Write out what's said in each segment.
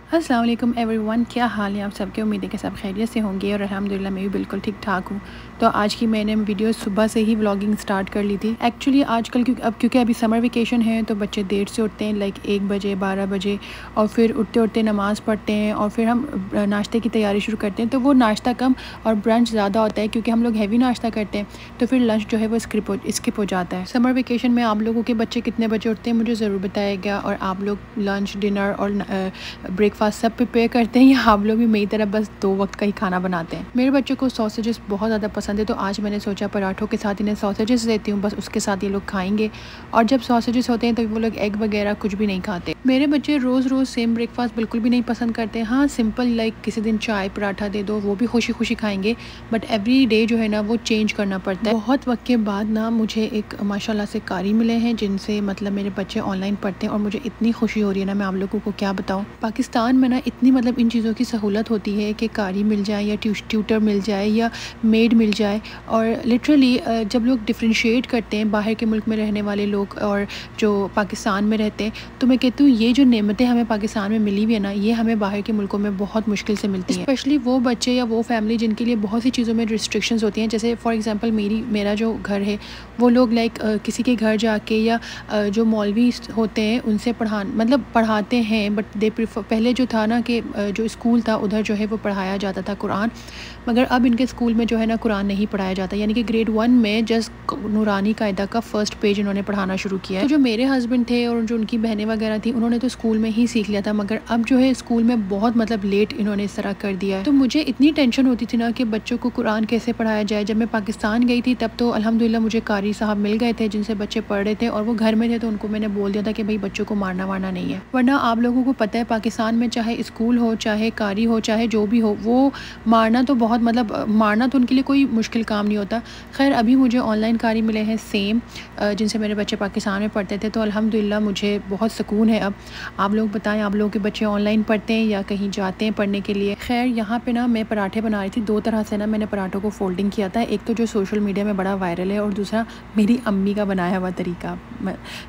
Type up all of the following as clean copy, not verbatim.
अस्सलाम वालेकुम एवरीवन, क्या हाल है आप सबके। उम्मीद है कि सब खैरियत से होंगे और अल्हम्दुलिल्लाह मैं भी बिल्कुल ठीक ठाक हूँ। तो आज की मैंने वीडियो सुबह से ही व्लॉगिंग स्टार्ट कर ली थी। एक्चुअली आजकल क्योंकि अभी समर वेकेशन है तो बच्चे देर से उठते हैं, लाइक 1 बजे 12 बजे, और फिर उठते उठते नमाज़ पढ़ते हैं और फिर हम नाश्ते की तैयारी शुरू करते हैं। तो वो नाश्ता कम और ब्रंच ज़्यादा होता है क्योंकि हम लोग हैवी नाश्ता करते हैं, तो फिर लंच जो है वो स्किप हो जाता है। समर वेकेशन में आप लोगों के बच्चे कितने बजे उठते हैं मुझे ज़रूर बताइएगा, और आप लोग लंच डिनर और ब्रेकफास्ट सब प्रिपेयर करते हैं या आप लोग भी मेरी तरह बस 2 वक्त का ही खाना बनाते हैं। मेरे बच्चों को सॉसेजेस बहुत ज़्यादा पसंद है, तो आज मैंने सोचा पराठों के साथ इन्हें सॉसेजेस देती हूँ, बस उसके साथ ये लोग खाएंगे। और जब सॉसेजेस होते हैं तो वो लोग एग वगैरह कुछ भी नहीं खाते। मेरे बच्चे रोज़ सेम ब्रेकफास्ट बिल्कुल भी नहीं पसंद करते। हाँ, सिंपल लाइक किसी दिन चाय पराठा दे दो वो भी खुशी खुशी खाएंगे, बट एवरी डे जो है ना वो चेंज करना पड़ता है। बहुत वक्त के बाद ना मुझे एक माशाल्लाह से कारी मिले हैं जिनसे मतलब मेरे बच्चे ऑनलाइन पढ़ते हैं और मुझे इतनी खुशी हो रही है ना, मैं आप लोगों को क्या बताऊँ। पाकिस्तान में ना इतनी मतलब इन चीज़ों की सहूलत होती है कि कारी मिल जाए या ट्यूटर मिल जाए या मेड मिल जाए। और लिटरली जब लोग डिफ्रेंशिएट करते हैं बाहर के मुल्क में रहने वाले लोग और जो पाकिस्तान में रहते हैं, तो मैं कहती हूँ ये जो नेमतें हमें पाकिस्तान में मिली हुई है ना, ये हमें बाहर के मुल्कों में बहुत मुश्किल से मिलती हैं। स्पेशली वो बच्चे या वो फैमिली जिनके लिए बहुत सी चीज़ों में रिस्ट्रिक्शंस होती हैं। जैसे फॉर एग्जांपल मेरा जो घर है वो लोग लाइक किसी के घर जाके या जो मौलवी होते हैं उनसे पढ़ाते हैं, बट दे प्रीफर। पहले जो था ना कि जो स्कूल था उधर जो है वो पढ़ाया जाता था कुरान, मगर अब इनके स्कूल में जो है ना कुरान नहीं पढ़ाया जाता। यानी कि ग्रेड 1 में जस्ट नूरानी कायदा का फर्स्ट पेज इन्होंने पढ़ाना शुरू किया है। तो जो मेरे हस्बैंड थे और जो उनकी बहनें वगैरह थी उन्होंने तो स्कूल में ही सीख लिया था, मगर अब जो है स्कूल में बहुत मतलब लेट इन्होंने इस तरह कर दिया है। तो मुझे इतनी टेंशन होती थी ना कि बच्चों को कुरान कैसे पढ़ाया जाए। जब मैं पाकिस्तान गई थी तब तो अल्हम्दुलिल्लाह मुझे कारी साहब मिल गए थे जिनसे बच्चे पढ़ रहे थे और वो घर में थे, तो उनको मैंने बोल दिया था कि भाई बच्चों को मारना वारना नहीं है। वरना आप लोगों को पता है पाकिस्तान में चाहे स्कूल हो चाहे कारी हो चाहे जो भी हो, वो मारना तो बहुत मतलब मारना तो उनके लिए कोई मुश्किल काम नहीं होता। खैर अभी मुझे ऑनलाइन कारी मिले हैं सेम जिनसे मेरे बच्चे पाकिस्तान में पढ़ते थे, तो अल्हम्दुलिल्लाह मुझे बहुत सुकून है। अब आप लोग बताएं, आप लोगों के बच्चे ऑनलाइन पढ़ते हैं या कहीं जाते हैं पढ़ने के लिए। खैर यहाँ पे ना मैं पराठे बना रही थी। 2 तरह से ना मैंने पराठों को फोल्डिंग किया था, एक तो जो सोशल मीडिया में बड़ा वायरल है और दूसरा मेरी अम्मी का बनाया हुआ तरीका।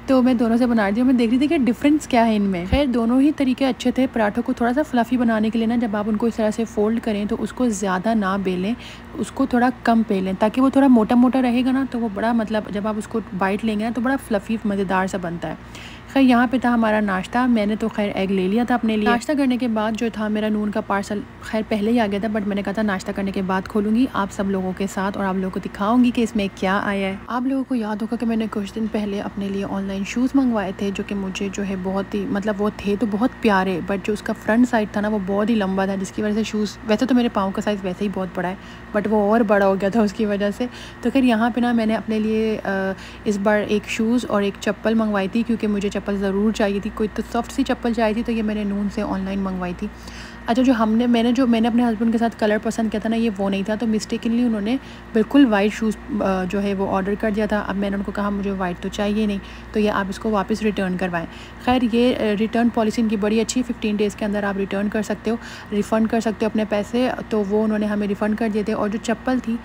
तो मैं दोनों से बना रही थी और मैं देख रही थी कि डिफरेंस क्या है इनमें। खैर दोनों ही तरीके अच्छे थे। पराठों को थोड़ा सा फ्लफ़ी बनाने के लिए ना जब आप उनको इस तरह से फ़ोल्ड करें तो उसको ज़्यादा ना बेलें, उसको थोड़ा कम बेलें ताकि वो थोड़ा मोटा मोटा रहेगा ना, तो वो बड़ा मतलब जब आप उसको बाइट लेंगे ना तो बड़ा फ्लफ़ी मज़ेदार सा बनता है। खैर यहाँ पे था हमारा नाश्ता। मैंने तो खैर एग ले लिया था अपने लिए। नाश्ता करने के बाद जो था मेरा नून का पार्सल खैर पहले ही आ गया था, बट मैंने कहा था नाश्ता करने के बाद खोलूँगी आप सब लोगों के साथ और आप लोगों को दिखाऊंगी कि इसमें क्या आया है। आप लोगों को याद होगा कि मैंने कुछ दिन पहले अपने लिए ऑनलाइन शूज़ मंगवाए थे जो कि मुझे जो है बहुत ही मतलब वो थे तो बहुत प्यारे, बट जो उसका फ्रंट साइड था ना वो बहुत ही लंबा था, जिसकी वजह से शूज़, वैसे तो मेरे पाँव का साइज़ वैसे ही बहुत बड़ा है बट वो और बड़ा हो गया था उसकी वजह से। तो खैर यहाँ पे ना मैंने अपने लिए इस बार एक शूज़ और एक चप्पल मंगवाई थी क्योंकि मुझे चप्पल ज़रूर चाहिए थी। कोई तो सॉफ्ट सी चप्पल चाहिए थी, तो ये मैंने नून से ऑनलाइन मंगवाई थी। अच्छा, मैंने अपने हस्बैंड के साथ कलर पसंद किया था ना, ये वो नहीं था, तो मिस्टेकनली उन्होंने बिल्कुल वाइट शूज़ जो है वो ऑर्डर कर दिया था। अब मैंने उनको कहा मुझे वाइट तो चाहिए नहीं, तो ये आप इसको वापस रिटर्न करवाएं। खैर ये रिटर्न पॉलिसी इनकी बड़ी अच्छी है, 15 डेज़ के अंदर आप रिटर्न कर सकते हो, रिफ़ंड कर सकते हो अपने पैसे। तो वो उन्होंने हमें रिफ़ंड कर दिए थे। और जो चप्पल थी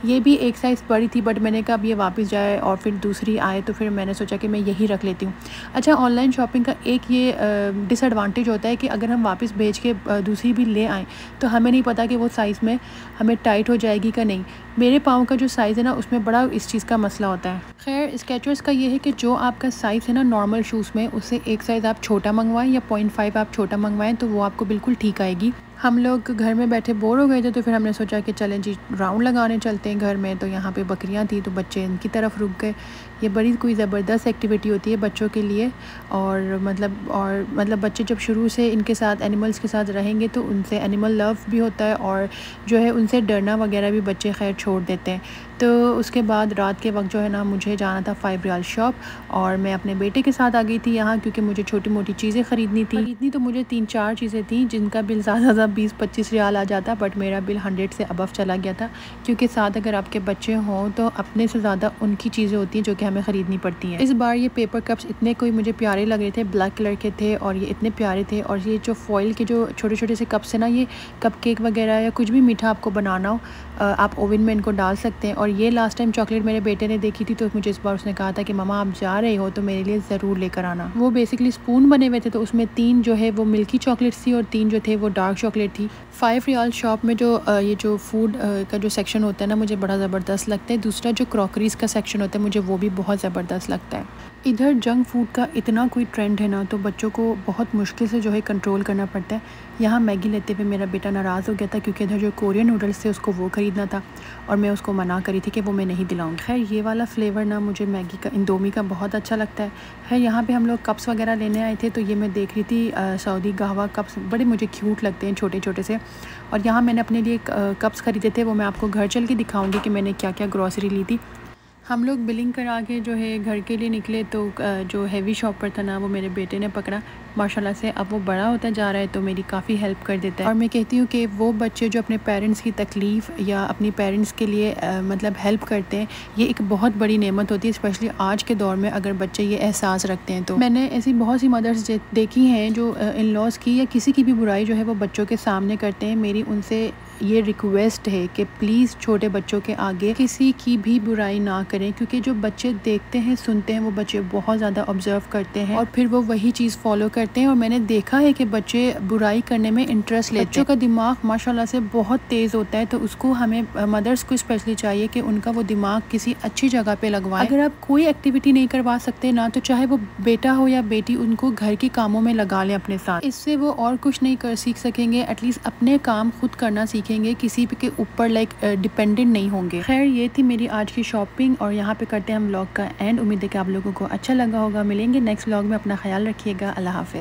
ये भी एक साइज़ बड़ी थी, बट मैंने कहा अब ये वापस जाए और फिर दूसरी आए, तो फिर मैंने सोचा कि मैं यही रख लेती हूँ। अच्छा, ऑनलाइन शॉपिंग का एक ये डिसएडवांटेज होता है कि अगर हम वापस भेज के दूसरी भी ले आएँ तो हमें नहीं पता कि वो साइज़ में हमें टाइट हो जाएगी कि नहीं। मेरे पाँव का जो साइज़ है ना उसमें बड़ा इस चीज़ का मसला होता है। खैर स्केचर्स का ये है कि जो आपका साइज़ है ना नॉर्मल शूज़ में, उससे एक साइज़ आप छोटा मंगवाएं या 0.5 आप छोटा मंगवाएं तो वो आपको बिल्कुल ठीक आएगी। हम लोग घर में बैठे बोर हो गए थे, तो फिर हमने सोचा कि चलें जी राउंड लगाने चलते हैं घर में। तो यहाँ पे बकरियाँ थी तो बच्चे इनकी तरफ रुक गए। ये बड़ी कोई ज़बरदस्त एक्टिविटी होती है बच्चों के लिए, और मतलब बच्चे जब शुरू से इनके साथ एनिमल्स के साथ रहेंगे तो उनसे एनिमल लव भी होता है और जो है उनसे डरना वगैरह भी बच्चे खैर छोड़ देते हैं। तो उसके बाद रात के वक्त जो है ना मुझे जाना था 5 रियाल शॉप, और मैं अपने बेटे के साथ आ गई थी यहाँ क्योंकि मुझे छोटी मोटी चीज़ें ख़रीदनी तो मुझे 3-4 चीज़ें थी जिनका बिल ज़्यादा 20-25 रियाल आ जाता, बट मेरा बिल 100 से अबव चला गया था। क्योंकि साथ अगर आपके बच्चे हों तो अपने से ज़्यादा उनकी चीज़ें होती हैं जो कि हमें ख़रीदनी पड़ती हैं। इस बार ये पेपर कप्स इतने कोई मुझे प्यारे लग रहे थे, ब्लैक कलर के थे और ये इतने प्यारे थे। और ये जो फॉइल के जो छोटे छोटे से कप्स है ना, ये कप केक वगैरह या कुछ भी मीठा आपको बनाना हो आप ओवन में इनको डाल सकते हैं। और ये लास्ट टाइम चॉकलेट मेरे बेटे ने देखी थी तो मुझे इस बार उसने कहा था कि ममा आप जा रहे हो तो मेरे लिए ज़रूर लेकर आना। वो बेसिकली स्पून बने हुए थे, तो उसमें 3 जो है वो मिल्की चॉकलेट थी और 3 जो थे वो डार्क चॉकलेट थी। 5 रियाल शॉप में जो ये जो फूड का जो सेक्शन होता है ना, मुझे बड़ा ज़बरदस्त लगता है। दूसरा जो क्रॉकरीज़ का सेक्शन होता है मुझे वो भी बहुत ज़बरदस्त लगता है। इधर जंक फूड का इतना कोई ट्रेंड है ना, तो बच्चों को बहुत मुश्किल से जो है कंट्रोल करना पड़ता है। यहाँ मैगी लेते हुए मेरा बेटा नाराज़ हो गया था क्योंकि इधर जो कोरियन नूडल्स थे उसको वो ख़रीदना था और मैं उसको मना करी थी कि वो मैं नहीं दिलाऊंगी। खैर ये वाला फ्लेवर ना मुझे मैगी का, इंडोमी का बहुत अच्छा लगता है। खैर यहाँ पे हम लोग कप्स वगैरह लेने आए थे, तो ये मैं देख रही थी सऊदी कहवा कप्स, बड़े मुझे क्यूट लगते हैं छोटे छोटे से। और यहाँ मैंने अपने लिए कप्स ख़रीदे थे, वो मैं आपको घर चल के दिखाऊँगी कि मैंने क्या क्या ग्रॉसरी ली थी। हम लोग बिलिंग करा के जो है घर के लिए निकले, तो जो हैवी शॉपर था ना वो मेरे बेटे ने पकड़ा माशाल्लाह से। अब वो बड़ा होता जा रहा है तो मेरी काफ़ी हेल्प कर देता है। और मैं कहती हूँ कि वो बच्चे जो अपने पेरेंट्स की तकलीफ़ या अपनी पेरेंट्स के लिए मतलब हेल्प करते हैं, ये एक बहुत बड़ी नेमत होती है, स्पेशली आज के दौर में अगर बच्चे ये एहसास रखते हैं। तो मैंने ऐसी बहुत सी मदर्स देखी हैं जो इन लॉज की या किसी की भी बुराई जो है वो बच्चों के सामने करते हैं। मेरी उनसे ये रिक्वेस्ट है कि प्लीज़ छोटे बच्चों के आगे किसी की भी बुराई ना करें, क्योंकि जो बच्चे देखते हैं सुनते हैं वो बच्चे बहुत ज़्यादा ऑब्जर्व करते हैं और फिर वो वही चीज़ फॉलो करते हैं। और मैंने देखा है कि बच्चे बुराई करने में इंटरेस्ट लेते हैं। बच्चों का दिमाग माशाल्लाह से बहुत तेज़ होता है, तो उसको हमें मदर्स को स्पेशली चाहिए कि उनका वो दिमाग किसी अच्छी जगह पे लगवाएं। अगर आप कोई एक्टिविटी नहीं करवा सकते ना, तो चाहे वो बेटा हो या बेटी, उनको घर के कामों में लगा लें अपने साथ। इससे वो और कुछ नहीं कर सीख सकेंगे, एटलीस्ट अपने काम खुद करना सीखेंगे, किसी के ऊपर डिपेंडेंट नहीं होंगे। खैर ये थी मेरी आज की शॉपिंग और यहाँ पे करते हैं हम व्लॉग का एंड। उम्मीद है कि आप लोगों को अच्छा लगा होगा। मिलेंगे नेक्स्ट व्लॉग में, अपना ख्याल रखिएगा। अल्लाह हाफिज़।